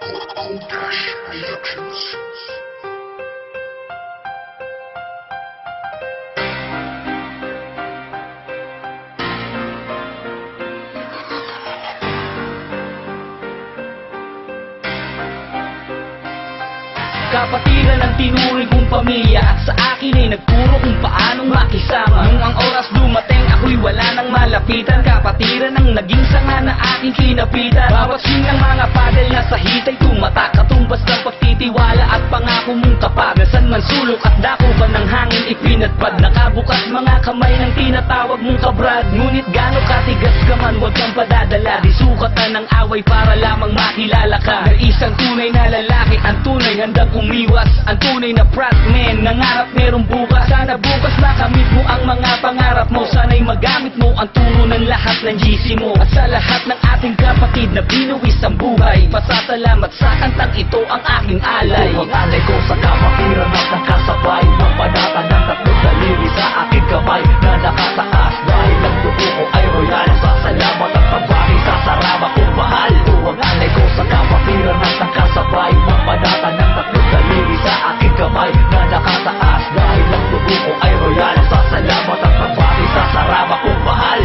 Outdash Productions. Kapatiran ang tinuring kong pamilya at sa akin ay nagturo kung paanong makisama. Nung ang oras dumating, ako'y wala nang malapitan. Kapatiran ang naging sanga na aking kinapitan. Bawat swing ng mga padel na sa hitay tumatak, katumbas ng pagtitiwala at pangako mong kapag. Saan man sulok at dako ba ng hangin ipinatpad. Nakabukas mga kamay ng tinatawag mong kabrad. Ngunit gano katigas ka man, huwag kang padadala. Di sukatan ng away para lamang makilala ka. Na isang tunay na lalaki, ang tunay handang umiwas. Ang tunay na frontman, nangarap merong bukas. Sana bukas makamit mo ang mga pangarap mo. Sana'y magamit mo ang turo ng lahat ng GC mo. At sa lahat ng ating kapatid na binuwis ang buhay, pasasalamat sa kantang ito ang aking alay. Ang alay ko sa kapatiran at nakasabay ng panata ng tatlong daliri sa aking kamay na nakataas. Dahil ang dugo ko ay royal, pasasalamat at pagbati sa sarama kong mahal. Ang alay ko sa kapatiran at nakasabay ng panata ng tatlong daliri sa aking kamay na nakataas. Dahil ang dugo ko ay royal, pasasalamat at pagbati sa sarama kong mahal.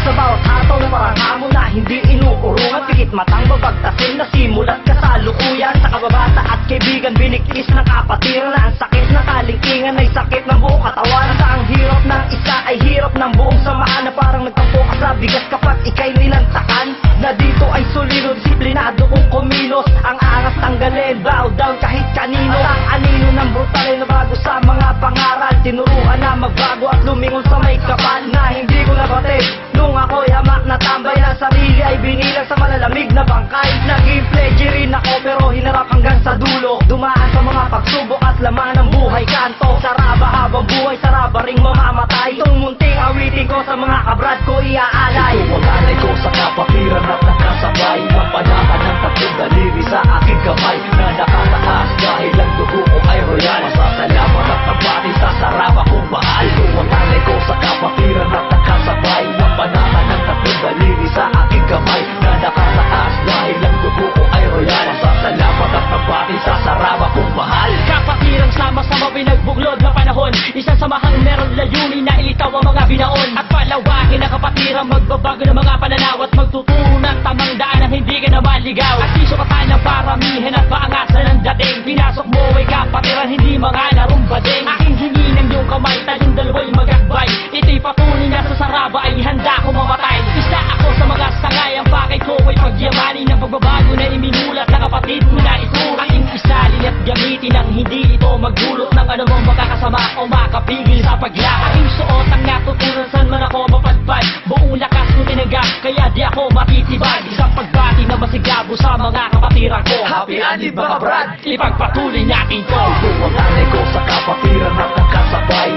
Sa bawat hataw na parang hamon na hindi inuurungan, pikit matang babagtasin na simulat kasalukuyan. Sa kababata at kaibigan, binikis ng kapatiran na ang sakit na kalingkingan ay sakit ng buong katawan. Sa ang hirap ng isa ay hirap ng buong samahan, na parang nagtampo ka sa bigas kapag ikay nilantakan. Na dito ay solido, disiplinado kung kumilos, ang angas tanggalin, bow down kahit kanino. At ang anino ng brutal ay nabago sa mga pangaral, tinuruan na magbago at lumingon sa may kapal na hindi ko nabatid. Nung ako'y hamak na tambay, ang sarili ay binilang sa malalamig na bangkay. Naging pledge rin ako pero hinarap hanggang sa dulo. Dumaan sa mga pagsubok at laman ng buhay, kanto saraba habang buhay, saraba ring mamamatay. Itong munting awitin ko sa mga kabrad ko iaalay. Ito ang alay ko sa kapatiran at nakasabay ng panata ng tatlong daliri sa aking kamay na nakataas. Dahil ang dugo ko ay royal, masasalamat at pagbati sa sarama kong mahal. Ito ang alay ko sa kapatiran at nakasabay ng panata ng tatlong daliri sa aking kamay na nakataas. Dahil ang dugo ko ay royal, masasalamat at pagbati sa sarama kong mahal. Kapatirang sama-sama pinagbuklod na panahon, isang samahang meron layunin na ilitaw ang mga binaon. At palawakin ang kapatirang magbabago ng mga pananaw at magtuturo ng tamang daan na hindi ka na maligaw. At isukatan ng paramihan at paangasan ng dating. Pinasok mo ay kapatiran, hindi mga larong bading. Aking hingi ng iyong kamay, tayong dalawa'y magakbay. Ito'y patunay na sa saraba ay handa ko mamatay. Isa ako sa mga sangay, ang pakay ko ay pagyamani ng pagbabago na iminulat ng kapatid mo na ituro. Aking isalin at gamitin ang hindi ito magdulot ng anumang makakasama o makapigil sa paglakad. Aking suot ang natutunan saan man ako mapadpad. Buong lakas ko tinagap, kaya di ako matitibag. Isang pagbati na masigabo sa mga kapatiran ko. Happy Anib mga brad, Ipagpatuloy natin to. ito ang alay ko sa kapatiran at nakasabay